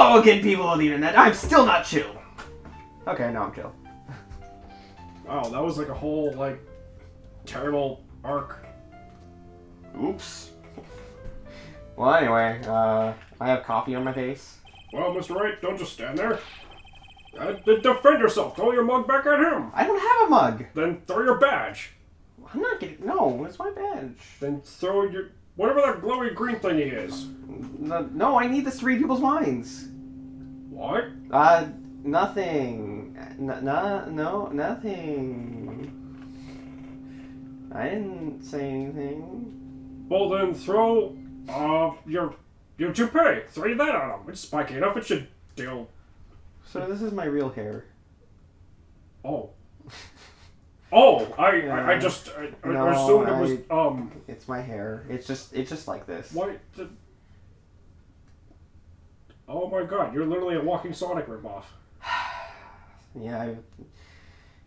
Oh, again, people on the internet. I'm still not chill. Okay, no, I'm chill. Oh, that was like a whole, like, terrible arc. Oops. Well, anyway, I have coffee on my face. Well, Mr. Wright, don't just stand there. Defend yourself. Throw your mug back at him. I don't have a mug. Then throw your badge. I'm not getting... No, it's my badge. Then throw your... whatever that glowy green thingy is. No, I need this to read people's minds. What? Nothing. No, nothing. I didn't say anything. Well, then throw, your toupee. Throw that at him. It's spiky enough. It should deal. So this is my real hair. Oh. Oh, I assumed it was, It's my hair. It's just like this. What? Oh my god, you're literally a walking Sonic ripoff. Yeah,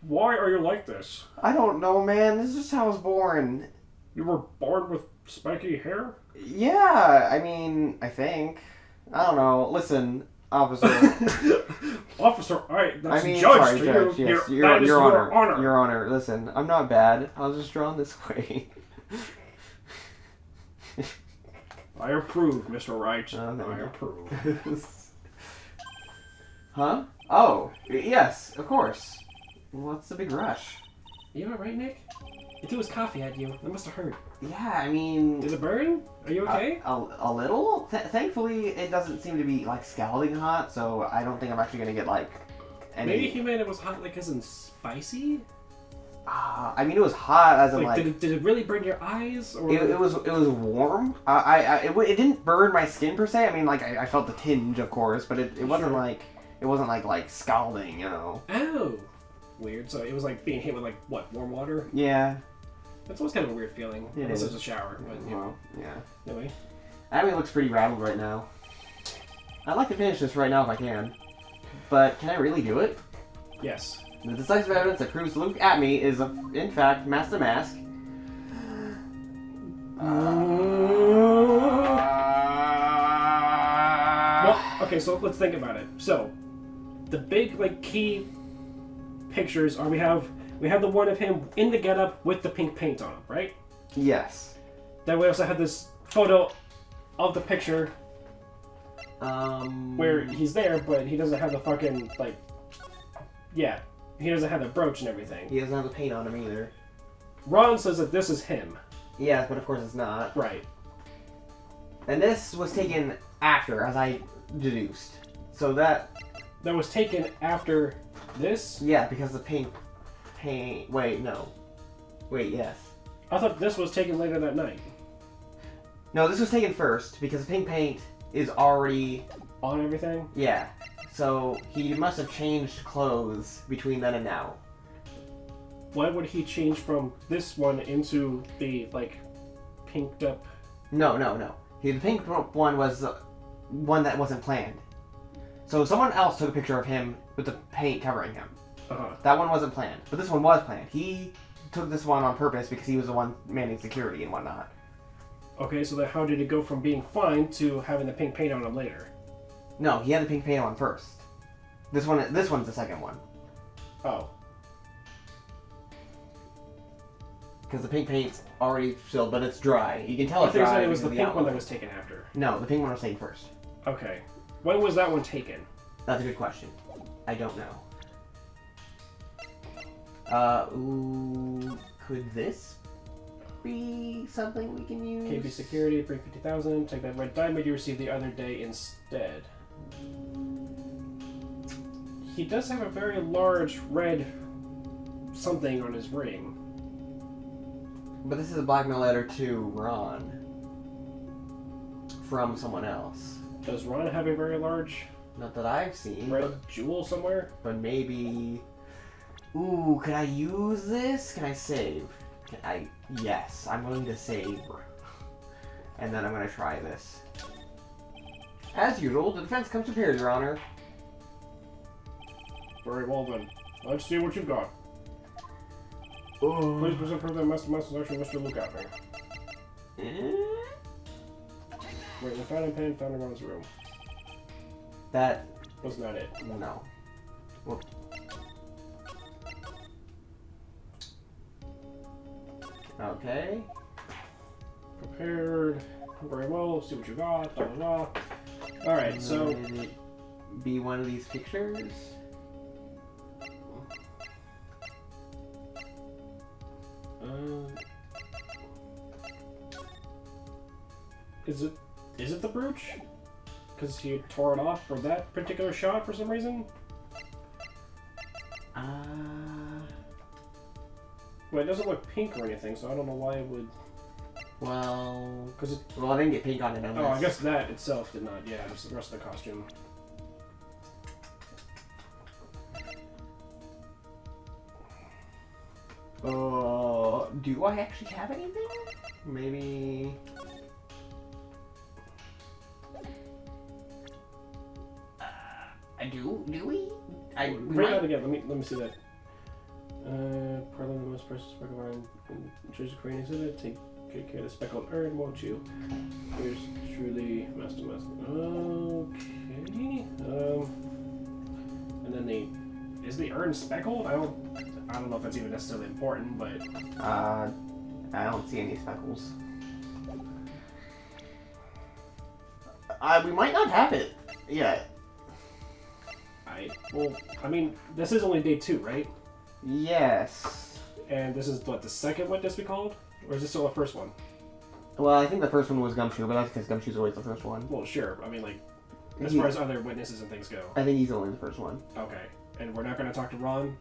Why are you like this? I don't know, man. This is just how I was born. You were born with spiky hair? Yeah, I mean, I think. I don't know. Listen, officer. Officer, that's I mean, judge. sorry, judge. Yes, your honor. Your honor. Listen, I'm not bad. I was just drawn this way. I approve, Mr. Wright. I approve. Huh? Oh, yes, of course. What's the big rush? You alright, Nick? He threw his coffee at you. That must have hurt. Yeah, I mean... Is it burning? Are you okay? A little? Thankfully, it doesn't seem to be, like, scalding hot, so I don't think I'm actually gonna get, like, any... Maybe he meant it was hot, like, as in spicy? I mean, it was hot as in, like... Did it really burn your eyes? Or... It was warm. It didn't burn my skin, per se. I mean, like, I felt the tinge, of course, but it wasn't, like... It wasn't, like, scalding, you know? Oh! Weird. So it was, like, being hit with, like, what, warm water? Yeah. That's always kind of a weird feeling. It Unless is. it's a shower, but, you know. Well, yeah. Anyway. Abby looks pretty rattled right now. I'd like to finish this right now if I can. But can I really do it? Yes. The decisive evidence that proves Luke at me is, in fact, Master Mask. Well, okay, so let's think about it. So, the big, like, key pictures are we have the one of him in the getup with the pink paint on him, right? Yes. Then we also have this photo of the picture where he's there, but he doesn't have the fucking, like, yeah, he doesn't have the brooch and everything. He doesn't have the paint on him either. Ron says that this is him. Yes, but of course it's not. Right. And this was taken after, as I deduced. So that was taken after this? Yeah, because the pink paint... Wait, no. Wait, yes. I thought this was taken later that night. No, this was taken first, because the pink paint is already... On everything? Yeah. So, he must have changed clothes between then and now. Why would he change from this one into the, like, pinked up... No. The pink one was one that wasn't planned. So someone else took a picture of him with the paint covering him. That one wasn't planned, but this one was planned. He took this one on purpose because he was the one manning security and whatnot. Okay, so then how did it go from being fine to having the pink paint on him later? No, he had the pink paint on first. This one's the second one. Oh. Because the pink paint's already filled, but it's dry. You can tell it's I think dry. it was the pink one outline. that was taken after. No, the pink one was taken first. Okay. When was that one taken? That's a good question. I don't know. Could this be something we can use? KB security, bring 50,000. Take that red diamond you received the other day instead. He does have a very large red something on his ring. But this is a blackmail letter to Ron. From someone else. Does Ron have a very large... Not that I've seen. Red jewel somewhere? But maybe... Ooh, can I use this? Can I save? Yes, I'm going to save. And then I'm going to try this. As usual, the defense comes prepared, Your Honor. Very well then. Let's see what you've got. Oh. Please present proof that Master Mask is actually Mr. Luke out there. Wait, the fountain pen found in Ron's room. That was not it. no. Whoop. Okay. Prepared. Very well. See what you got. Blah, blah, blah. All right. So. Would it be one of these pictures? Is it the brooch? Because he tore it off for that particular shot for some reason? Well, it doesn't look pink or anything, so I don't know why it would... Well... Because it... Well, I didn't get pink on it. Oh, I guess that itself did not. Yeah, just the rest of the costume. Do I actually have anything? Maybe... Do we? Bring that again. Let me see that. Probably the most precious speck of iron in Treasure Crane exhibit. Take good care of the speckled urn, won't you? Here's truly master. Okay. And then is the urn speckled? I don't know if that's even necessarily important, but I don't see any speckles. We might not have it yet. Well, I mean, this is only day 2, right? Yes. And this is what, the second witness we called? Or is this still the first one? Well, I think the first one was Gumshoe, but that's because Gumshoe's always the first one. Well, sure. I mean, like, as far as other witnesses and things go. I think he's only the first one. Okay. And we're not going to talk to Ron?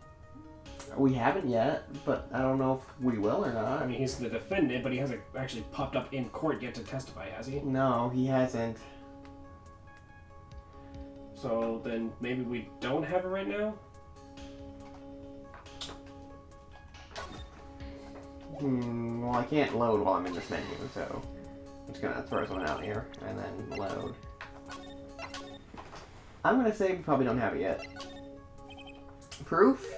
We haven't yet, but I don't know if we will or not. I mean, he's the defendant, but he hasn't actually popped up in court yet to testify, has he? No, he hasn't. So then maybe we don't have it right now? Well, I can't load while I'm in this menu, so I'm just gonna throw something out here and then load. I'm gonna say we probably don't have it yet. Proof?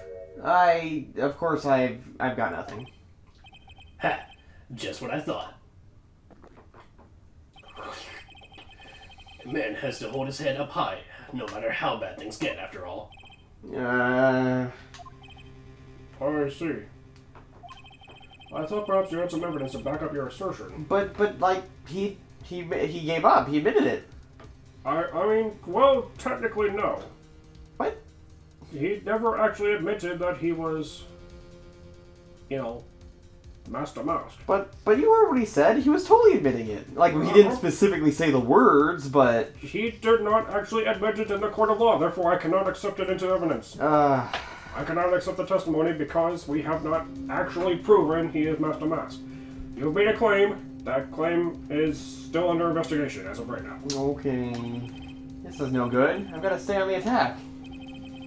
Of course, I've got nothing. Ha! Just what I thought. A man has to hold his head up high, no matter how bad things get, after all. I see. I thought perhaps you had some evidence to back up your assertion. But like, he gave up. He admitted it. I mean, well, technically no. What? He never actually admitted that he was, Master Mask. But you heard what he said. He was totally admitting it. Like, he didn't specifically say the words, but... He did not actually admit it in the court of law, therefore I cannot accept it into evidence. I cannot accept the testimony because we have not actually proven he is Master Mask. You've made a claim. That claim is still under investigation as of right now. Okay. This is no good. I've got to stay on the attack.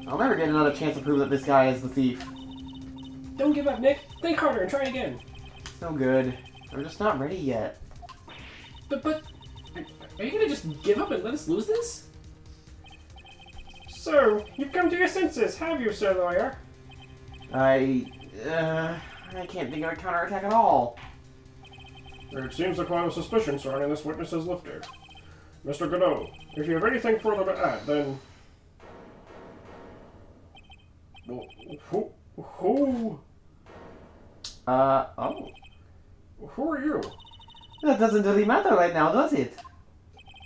I'll never get another chance to prove that this guy is the thief. Don't give up, Nick. Think harder and try again. It's no good. I'm just not ready yet. But, are you gonna just give up and let us lose this? So, you've come to your senses, have you, Sir Lawyer? I can't think of a counterattack at all. It seems the cloud of suspicion surrounding this witness is lifted. Mr. Godot, if you have anything further to add, then... Well, who? Oh. Who are you? That doesn't really matter right now, does it?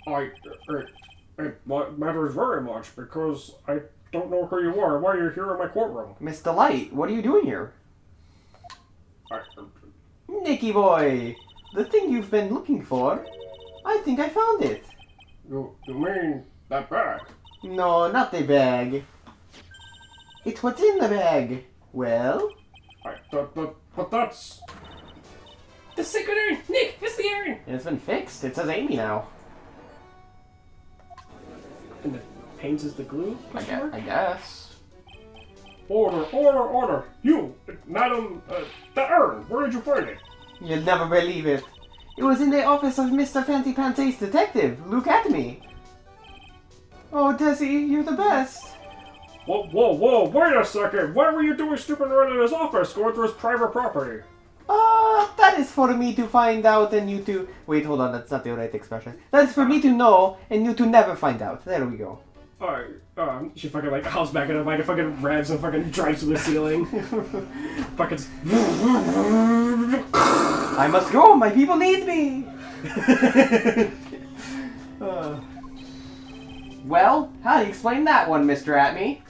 It matters very much, because I don't know who you are, why you're here in my courtroom. Mr. Light, what are you doing here? Nicky boy! The thing you've been looking for? I think I found it. You mean that bag? No, not the bag. It's what's in the bag. Well? But that's... The sacred urn! Nick, it's the urn! It's been fixed. It says Amy now. And the paint is the glue? I guess. Order! You, madam, the urn, where did you find it? You'll never believe it. It was in the office of Mr. Fancy Pants Ace Detective. Look at me. Oh, Desi, you're the best. Whoa, wait a second. Why were you doing stupid around in his office, going through his private property? That is for me to find out and you to... Wait, hold on, that's not the right expression. That is for me to know and you to never find out. There we go. She fucking like hops back in a bike and fucking revs and fucking drives to the ceiling. Fucking. I must go. My people need me. Well, how do you explain that one, Mr. Atme?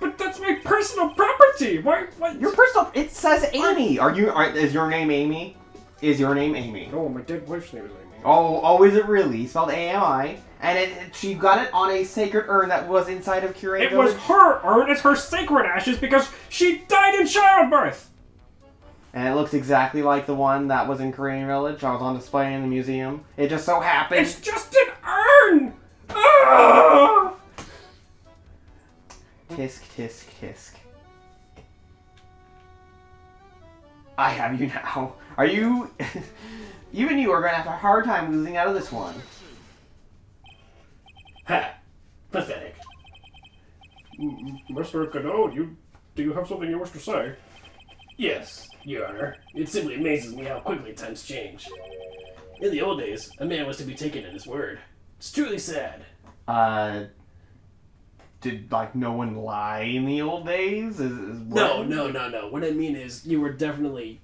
But that's my personal property. Why? Your personal. It says Amy. Is your name Amy? Is your name Amy? Oh, my dead wife's name is Amy. Oh, is it really? Spelled A-M-I. And she got it on a sacred urn that was inside of Curate It Village. was her urn. It's her sacred ashes because she died in childbirth. And it looks exactly like the one that was in Korean Village. I was on display in the museum. It just so happened. It's just an urn. Ah! Tisk, tisk, tisk. I have you now. Are you... Even you are going to have a hard time losing out of this one. Ha! Pathetic. Mr. Godot, do you have something you wish to say? Yes, Your Honor. It simply amazes me how quickly times change. In the old days, a man was to be taken at his word. It's truly sad. Did, no one lie in the old days? No. What I mean is, you were definitely,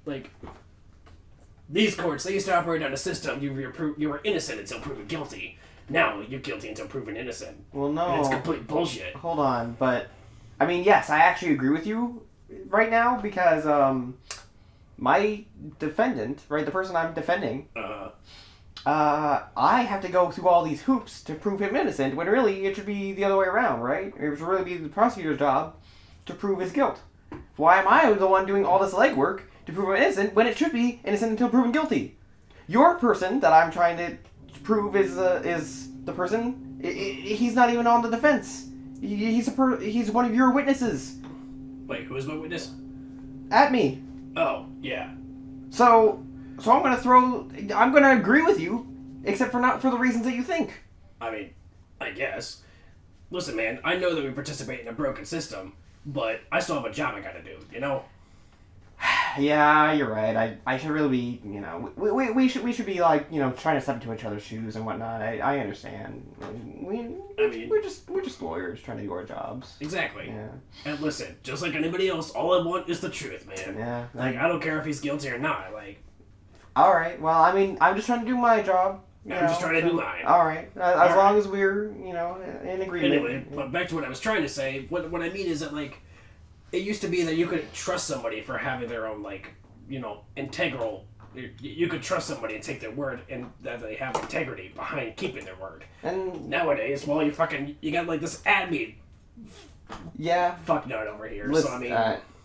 these courts, they used to operate on a system. You were innocent until proven guilty. Now, you're guilty until proven innocent. Well, no. And it's complete bullshit. Hold on, but... I mean, yes, I actually agree with you right now, because, my defendant, right, the person I'm defending... I have to go through all these hoops to prove him innocent, when really it should be the other way around, right? It should really be the prosecutor's job to prove his guilt. Why am I the one doing all this legwork to prove him innocent, when it should be innocent until proven guilty? Your person that I'm trying to prove is the person. He's not even on the defense. He's one of your witnesses. Wait, who is my witness? Atme. Oh, yeah. So I'm gonna agree with you, except for not for the reasons that you think. I mean, I guess. Listen, man, I know that we participate in a broken system, but I still have a job I gotta do, you know? Yeah, you're right. I should really be, we should be trying to step into each other's shoes and whatnot. I understand. We're just lawyers trying to do our jobs. Exactly. Yeah. And listen, just like anybody else, all I want is the truth, man. Yeah. I don't care if he's guilty or not. All right. Well, I mean, I'm just trying to do my job. I'm just trying to do mine. All right. As long as we're, in agreement. Anyway, but back to what I was trying to say. What I mean is that it used to be that you could trust somebody for having their own, integral... You could trust somebody and take their word, and that they have integrity behind keeping their word. And nowadays, well, you got, this admin... Yeah. Fucknut over here, Listen, so I mean...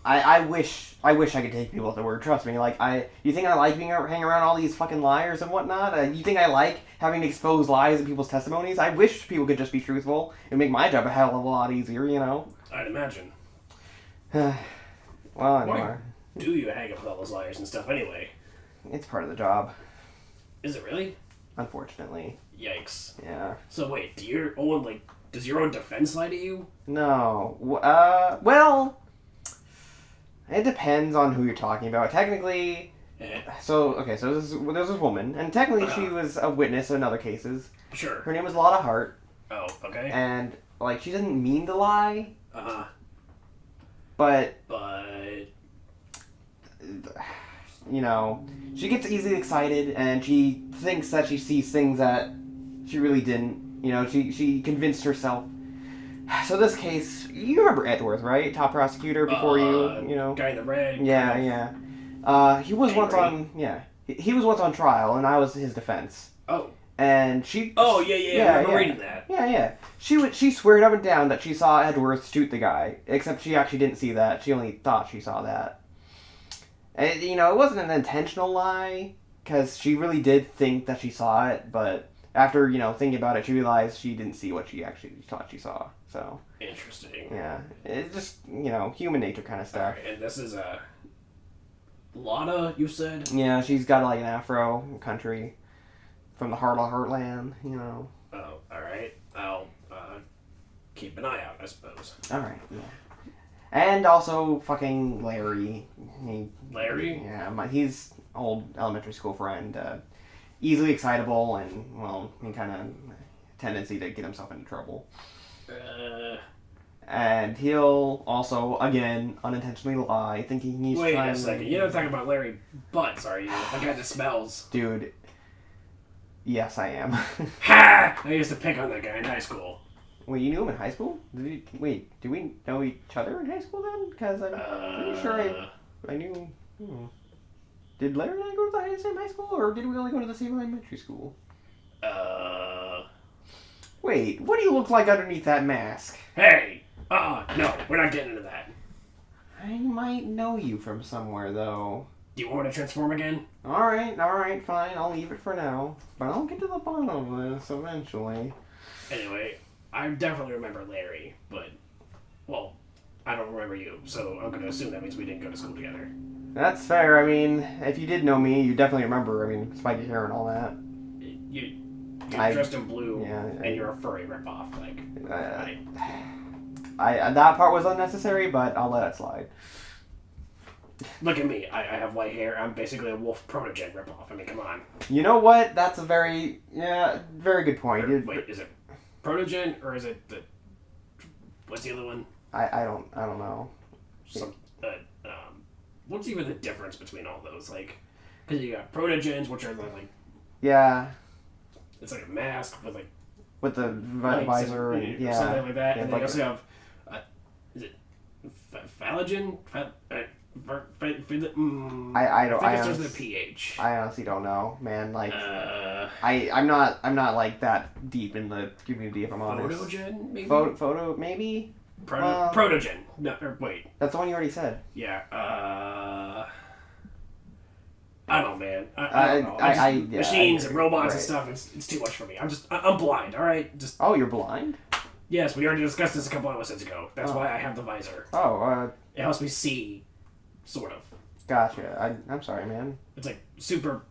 I wish I could take people at their word. Trust me. You think I like hanging around all these fucking liars and whatnot? You think I like having to expose lies in people's testimonies? I wish people could just be truthful. It'd make my job a hell of a lot easier, I'd imagine. Well, anyway. Why do you hang up with all those liars and stuff anyway? It's part of the job. Is it really? Unfortunately. Yikes. Yeah. So wait, does your own defense lie to you? No. Well, it depends on who you're talking about. Technically, so there's this woman, and technically she was a witness in other cases. Sure. Her name was Lotta Hart. Oh, okay. And, she didn't mean to lie. Uh-huh. But... she gets easily excited, and she thinks that she sees things that she really didn't. She convinced herself. So this case, you remember Edworth, right? Top prosecutor before Guy in the red. Yeah. He was once on... Yeah. He was once on trial, and I was his defense. Oh. And she... Oh, yeah, I remember reading that. Yeah. She sweared up and down that she saw Edworth shoot the guy, except she actually didn't see that. She only thought she saw that. And, it wasn't an intentional lie, because she really did think that she saw it, but after, thinking about it, she realized she didn't see what she actually thought she saw, so... Interesting. Yeah. It's just, human nature kind of stuff. Right, and this is Lotta, you said? Yeah, she's got, an afro country from the heart of Heartland, Oh, alright. I'll, keep an eye out, I suppose. Alright, yeah. And also fucking Larry. Larry? Yeah, he's old elementary school friend. Easily excitable, and, he kind of tendency to get himself into trouble. And he'll also, again, unintentionally lie, thinking he's Wait trying a second. You're not talking about Larry Butts, are you? The guy that smells. Dude. Yes, I am. Ha! I used to pick on that guy in high school. Wait, you knew him in high school? Did we know each other in high school then? Because I'm pretty sure I knew... Did Larry and I go to the same high school, or did we only go to the same elementary school? Wait, what do you look like underneath that mask? Hey! No, we're not getting into that. I might know you from somewhere, though. Do you want to transform again? Alright, fine, I'll leave it for now. But I'll get to the bottom of this eventually. Anyway, I definitely remember Larry, but, well, I don't remember you, so I'm going to assume that means we didn't go to school together. That's fair. I mean, if you did know me, you definitely remember, I mean, spiky hair and all that. You're dressed in blue, and you're a furry ripoff. Like, that part was unnecessary, but I'll let it slide. Look at me. I have white hair. I'm basically a wolf protogen ripoff. I mean, come on. You know what? That's a very good point. Wait, is it protogen or is it the... What's the other one? I don't know. What's even the difference between all those? Like, because you got protogens, which are like... Yeah. It's like a mask with like... With the visor and something like that. Yeah, and they also have... is it phalogen? I don't. I think it starts with a PH. I honestly don't know, man. Like, I'm not like that deep in the community, if I'm honest. Photogen, maybe. Photo, maybe. Protogen. No, wait. That's the one you already said. Yeah. I don't know, man. I don't know. Machines and robots and stuff. It's too much for me. I'm blind. All right. Oh, you're blind? Yes, we already discussed this a couple episodes ago. That's why I have the visor. It helps me see. Sort of. Gotcha. I'm sorry, man. It's like super...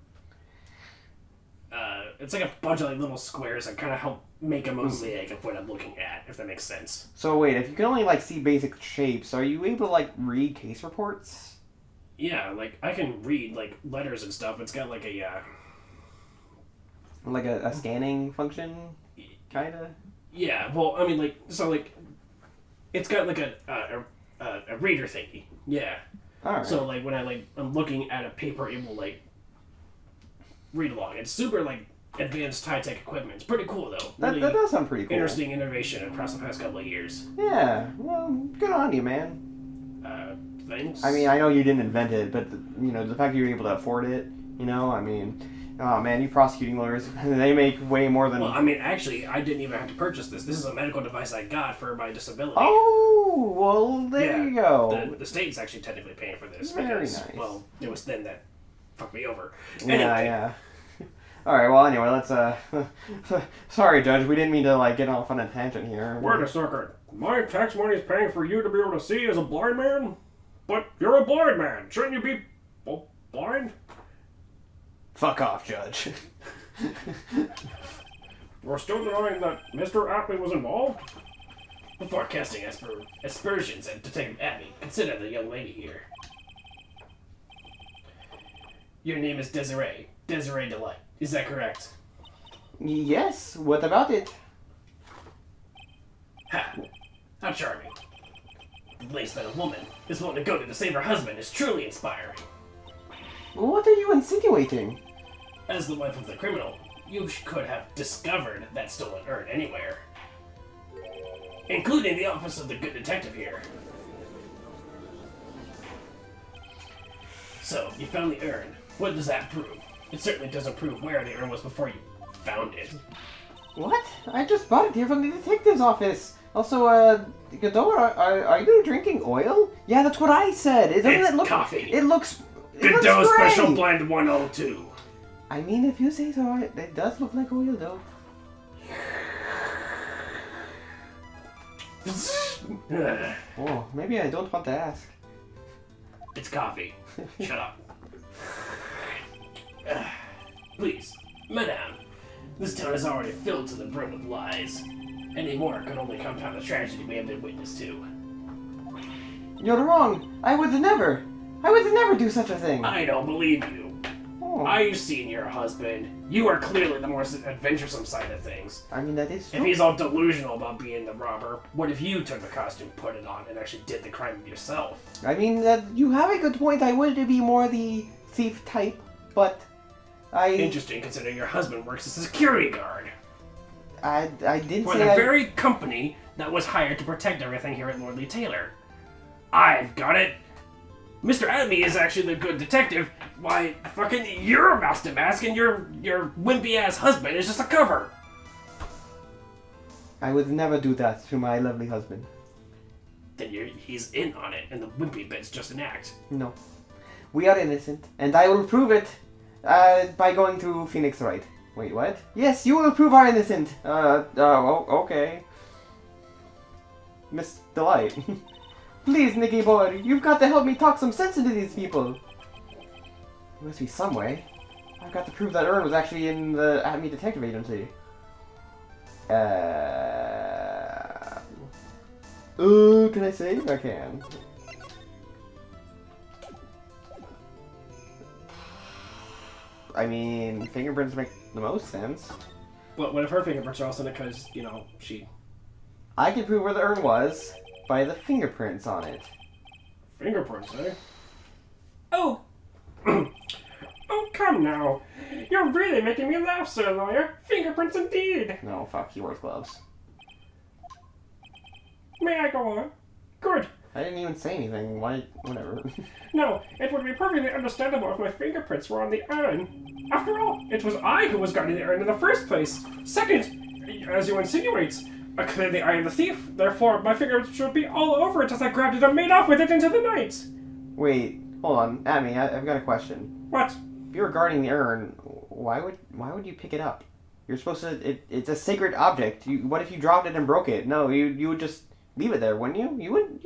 it's like a bunch of like little squares that kind of help make a mosaic of what I'm looking at, if that makes sense. So wait, if you can only like see basic shapes, are you able to like read case reports? Yeah, like I can read like letters and stuff. It's got like a... Like a scanning function, kinda? Yeah, well, I mean like... So like... It's got like a reader thingy. Yeah. Right. So like when I'm looking at a paper, it will like read along. It's super like advanced high-tech equipment. It's pretty cool though. That does sound pretty cool. Interesting innovation across the past couple of years. Yeah, well, good on you, man. Thanks. I mean, I know you didn't invent it, but the fact that you were able to afford it, I mean, oh man, you prosecuting lawyers, they make way more than... Well, I mean, actually, I didn't even have to purchase this. This is a medical device I got for my disability. Oh, well, there you go. The state's actually technically paying for this. Very because, nice. Well, it was then that fucked me over. Yeah. Alright, well, anyway, let's, sorry, Judge, we didn't mean to, get off on a tangent here. Wait a second. My tax money is paying for you to be able to see as a blind man? But you're a blind man. Shouldn't you be, blind? Fuck off, Judge. We're still denying that Mr. Apley was involved? Before casting aspersions at Detective Abby, consider the young lady here. Your name is Desiree Delight. Is that correct? Yes, what about it? Ha! How charming. At least that a woman is willing to go to save her husband is truly inspiring. What are you insinuating? As the wife of the criminal, you could have discovered that stolen urn anywhere. Including the office of the good detective here. So, you found the urn. What does that prove? It certainly doesn't prove where the urn was before you found it. What? I just bought it here from the detective's office. Also, Godot, are you drinking oil? Yeah, that's what I said. It's coffee. It looks... Godot Special Blend 102. I mean, if you say so, it does look like oil, though. Oh, maybe I don't want to ask. It's coffee. Shut up. Please, madame, this town is already filled to the brim with lies. Any more could only compound the tragedy we have been witness to. You're wrong. I would never do such a thing. I don't believe you. Oh, Oh. I've seen your husband. You are clearly the more adventuresome side of things. I mean, that is true. If he's all delusional about being the robber, what if you took the costume, put it on, and actually did the crime yourself? I mean, you have a good point. I would be more the thief type, but Interesting, considering your husband works as a security guard. I didn't For say the very company that was hired to protect everything here at Lordly Taylor. I've got it. Mr. Adamy is actually the good detective. Why, fucking, you're a Master Mask, and your wimpy-ass husband is just a cover. I would never do that to my lovely husband. Then he's in on it, and the wimpy bit's just an act. No. We are innocent, and I will prove it by going to Phoenix Wright. Wait, what? Yes, you will prove our innocent. Okay. Miss Delight. Please, Nicky boy, you've got to help me talk some sense into these people. There must be some way. I've got to prove that Ern was actually in the Acme Detective Agency. Can I save? I can. I mean, fingerprints make the most sense. Well, what if her fingerprints are also in it because, she... I can prove where the urn was by the fingerprints on it. Fingerprints, eh? Oh! Oh, come now. You're really making me laugh, sir lawyer. Fingerprints indeed. No, fuck, he wears gloves. May I go on? Good. I didn't even say anything. Why? Whatever. No, it would be perfectly understandable if my fingerprints were on the urn. After all, it was I who was guarding the urn in the first place. Second, as you insinuate, clearly I am the thief. Therefore, my fingerprints should be all over it as I grabbed it and made off with it into the night. Wait, hold on, Amy. I've got a question. What? If you were guarding the urn, why would you pick it up? You're supposed to. It's a sacred object. What if you dropped it and broke it? No, you would just leave it there, wouldn't you? You wouldn't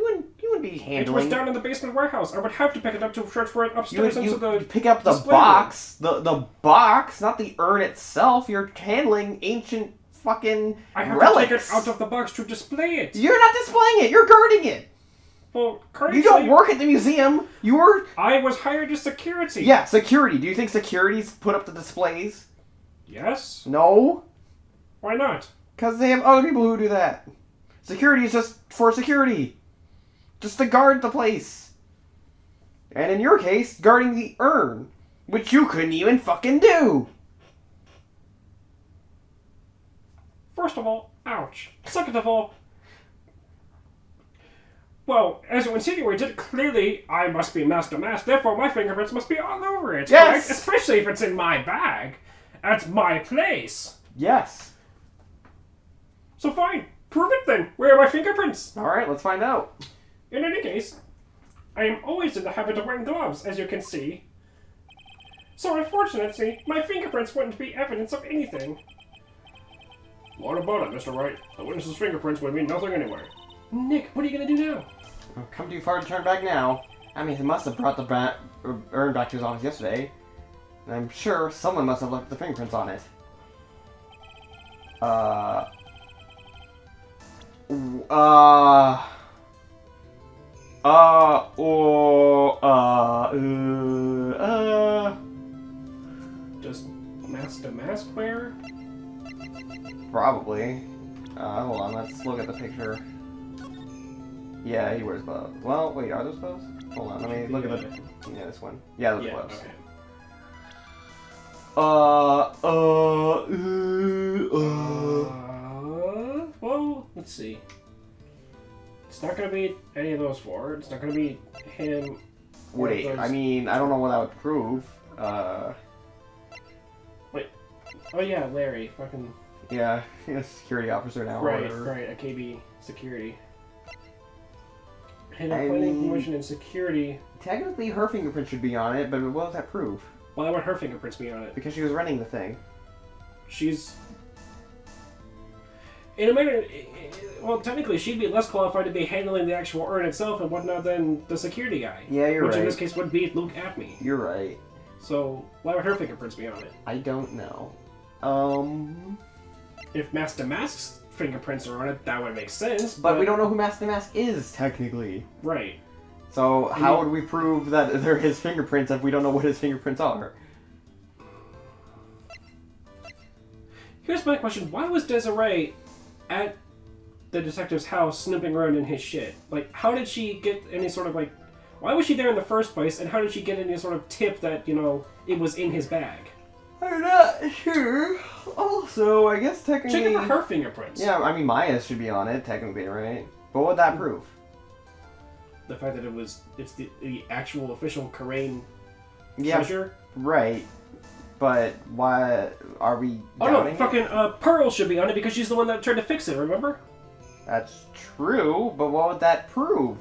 be handling. It was down in the basement warehouse. I would have to pick it up to transfer it upstairs into the. Pick up the box, the box, not the urn itself. You're handling ancient fucking I have relics. to take it out of the box to display it. You're not displaying it. You're guarding it. Well, you don't work at the museum. I was hired as security. Yeah, security. Do you think security's put up the displays? Yes. No. Why not? Because they have other people who do that. Security is just for security. Just to guard the place. And in your case, guarding the urn. Which you couldn't even fucking do. First of all, ouch. Second of all, well, as you insinuated, clearly I must be Master Mask, therefore my fingerprints must be all over it. Yes! Correct? Especially if it's in my bag. That's my place. Yes. So fine. Prove it then. Where are my fingerprints? Alright, let's find out. In any case, I am always in the habit of wearing gloves, as you can see. So unfortunately, my fingerprints wouldn't be evidence of anything. What about it, Mr. Wright? The witness's fingerprints would mean nothing anyway. Nick, what are you gonna do now? I've come too far to turn back now. I mean, he must have brought the urn back to his office yesterday. And I'm sure someone must have left the fingerprints on it. Just Master Mask wear? Probably. Hold on, let's look at the picture. Yeah, he wears gloves. Well, wait, are those gloves? Hold on, let me look at the... Yeah, this one. Yeah, those gloves. Okay. Well, let's see. It's not gonna be any of those four. It's not gonna be him. Wait, I mean, I don't know what that would prove. Wait. Oh yeah, Larry. Fucking. Yeah, he's a security officer now. Right, or right. A KB security. Hidden planning, promotion, and security. Technically, her fingerprint should be on it, but what does that prove? Why would her fingerprints be on it? Because she was running the thing. She's... In a manner... Well, technically, she'd be less qualified to be handling the actual urn itself and whatnot than the security guy. Yeah, you're right. Which in this case would be Luke Acme. You're right. So, why would her fingerprints be on it? I don't know. If Master Mask's fingerprints are on it, that would make sense. But we don't know who Master Mask is, technically. Right. So how would we prove that they're his fingerprints if we don't know what his fingerprints are? Here's my question. Why was Desiree at the detective's house snooping around in his shit? Like, how did she get any sort of, like... Why was she there in the first place, and how did she get any sort of tip that, you know, it was in his bag? I'm not sure. Also, I guess technically... Check for her fingerprints. Yeah, I mean, Maya's should be on it, technically, right? But what would that prove? The fact that it's the actual official Karain Yeah, treasure? right. But why are we doubting fucking Pearl should be on it because she's the one that tried to fix it, remember? That's true, but what would that prove?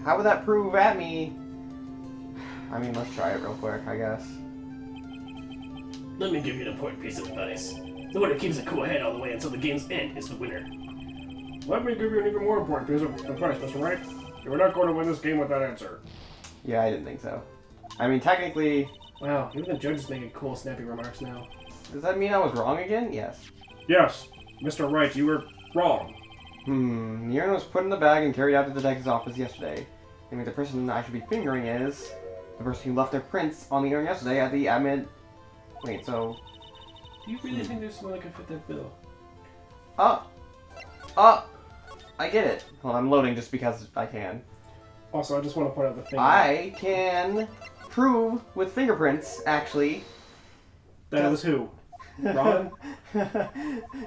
How would that prove at me? I mean, let's try it real quick, I guess. Let me give you an important piece of advice. The one that keeps a cool head all the way until the game's end is the winner. Let me give you an even more important piece of advice, Mr. Wright. You are not going to win this game with that answer. Yeah, I didn't think so. I mean, technically... Wow, even the judge is making cool, snappy remarks now. Does that mean I was wrong again? Yes. Yes, Mr. Wright, you were wrong. The urine was put in the bag and carried out to the detective's office yesterday. I mean, the person I should be fingering is the person who left their prints on the urine yesterday at the admin... Wait, so... Do you really think there's someone that can fit that bill? I get it. Well, I'm loading just because I can. Also, I just want to point out the thing. I can prove with fingerprints, actually. That was who? Ron?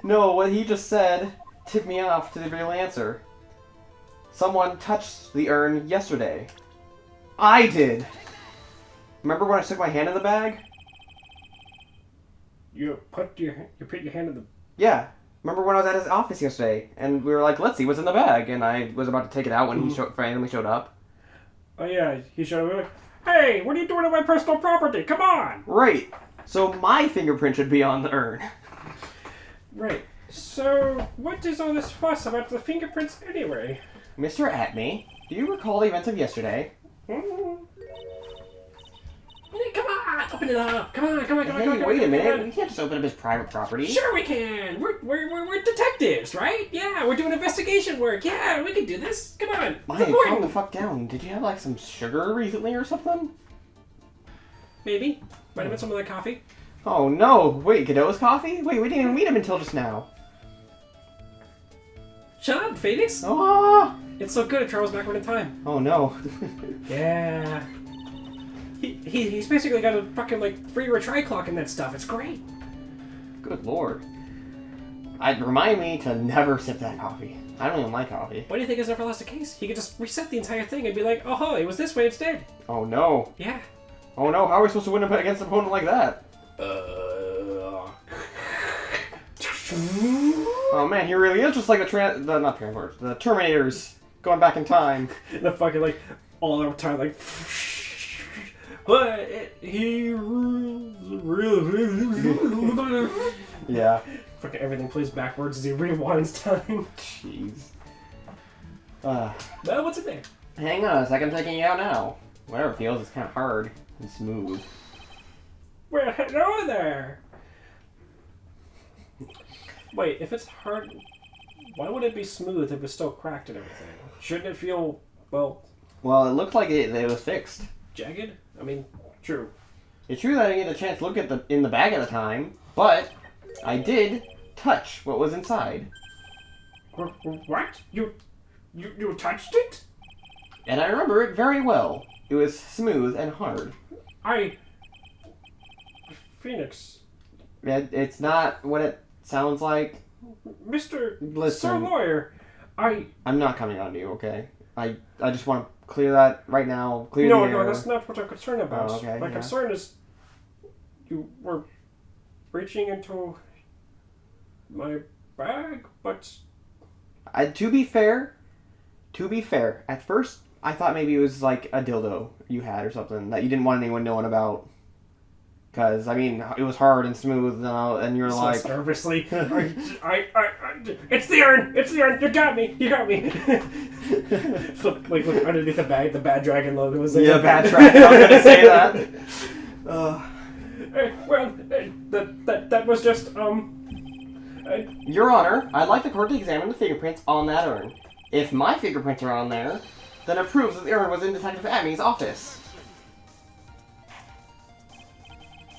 No, what he just said tipped me off to the real answer. Someone touched the urn yesterday. I did! Remember when I stuck my hand in the bag? You put your hand in the... Yeah. Remember when I was at his office yesterday, and we were like, let's see what's in the bag, and I was about to take it out when he randomly showed up. Oh yeah, he showed up. Hey, what are you doing to my personal property? Come on! Right. So my fingerprint should be on the urn. Right. So, what is all this fuss about the fingerprints anyway? Mr. Atme, do you recall the events of yesterday? Come on! Open it up! Come on! Hey, wait a minute. We can't just open up his private property. Sure we can! We're detectives, right? Yeah, we're doing investigation work. Yeah, we can do this. Come on. Maya, calm the fuck down. Did you have like some sugar recently or something? Maybe. Might have been some of the coffee. Oh no! Wait, Godot's coffee? Wait, we didn't even meet him until just now. Shut up, Phoenix! Oh! It's so good it travels backward in time. Oh no. Yeah. He's basically got a fucking, like, free retry clock in that stuff. It's great. Good lord. Remind me to never sip that coffee. I don't even like coffee. Why do you think it's never lost a case? He could just reset the entire thing and be like, oh, it was this way instead. Oh no. Yeah. Oh no, how are we supposed to win against an opponent like that? Oh man, he really is just like the Terminators going back in time. The fucking, like, all the time, like... But he rules. Yeah. Fucking everything plays backwards as he rewinds time. Jeez. Well, what's in there? Hang on a second, I'm taking you out now. Whatever it feels, it's kind of hard and smooth. Well, hello there. Wait, if it's hard, why would it be smooth if it's still cracked and everything? Shouldn't it feel, well... Well, it looked like it was fixed. Jagged? I mean, true. It's true that I didn't get a chance to look at in the bag at the time, but I did touch what was inside. What? You touched it? And I remember it very well. It was smooth and hard. Phoenix. It's not what it sounds like. Sir Listen, Lawyer, I'm not coming on to you, okay? I just want to clear that right now. Clear No, the air. that's not what I'm concerned about. Oh, okay, My concern is you were reaching into my bag, but... To be fair, at first I thought maybe it was like a dildo you had or something that you didn't want anyone knowing about. Because, I mean, it was hard and smooth, and you were like... nervously. It's the urn! You got me! Like, look underneath the bag, the Bad Dragon logo was there. Yeah, Bad Dragon, I was going to say that. That was just, Your Honor, I'd like the court to examine the fingerprints on that urn. If my fingerprints are on there, then it proves that the urn was in Detective Amy's office.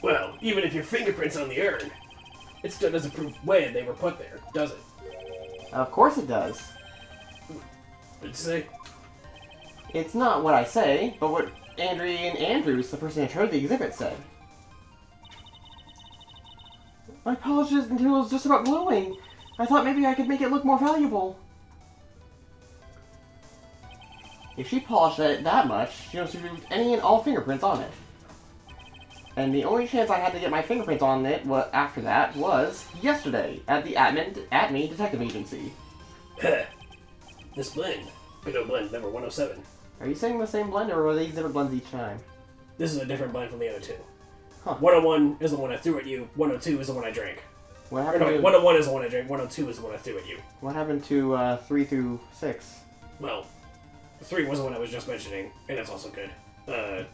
Well, even if your fingerprint's on the urn, It still doesn't prove when they were put there, does it? Of course it does. What did you say? It's not what I say, but what Andrew Andrews, the person in charge of the exhibit, said. I polished it until it was just about glowing. I thought maybe I could make it look more valuable. If she polished it that much, she must have removed any and all fingerprints on it. And the only chance I had to get my fingerprints on it after that was yesterday at the Atme Detective Agency. This blend. Pinot blend number 107. Are you saying the same blend, or are these different blends each time? This is a different blend from the other two. Huh. 101 is the one I threw at you. 102 is the one I drank. What happened no, to... 101 is the one I drank. 102 is the one I threw at you. What happened to 3 through 6? Well, 3 was the one I was just mentioning, and that's also good. I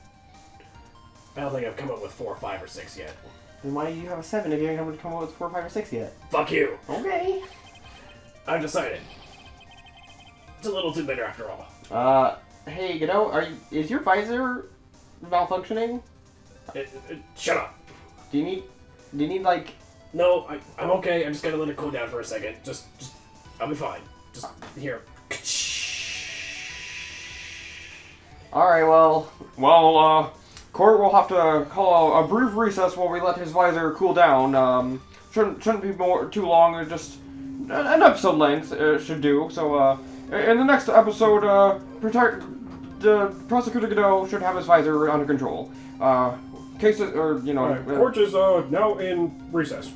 don't think I've come up with 4, 5, or 6 yet. Then why do you have a 7 if you haven't come up with 4, 5, or 6 yet? Fuck you! Okay. I've decided. It's a little too bitter after all. Hey, Godot, is your visor malfunctioning? Shut up. Do you need like... No, I'm okay. I just gotta let it cool down for a second. Just I'll be fine. Just here. Alright, well, Court will have to call a brief recess while we let his visor cool down. Shouldn't be too long, or just an episode length should do. So, in the next episode, Prosecutor Godot should have his visor under control. Cases, or, Alright, Court is now in recess.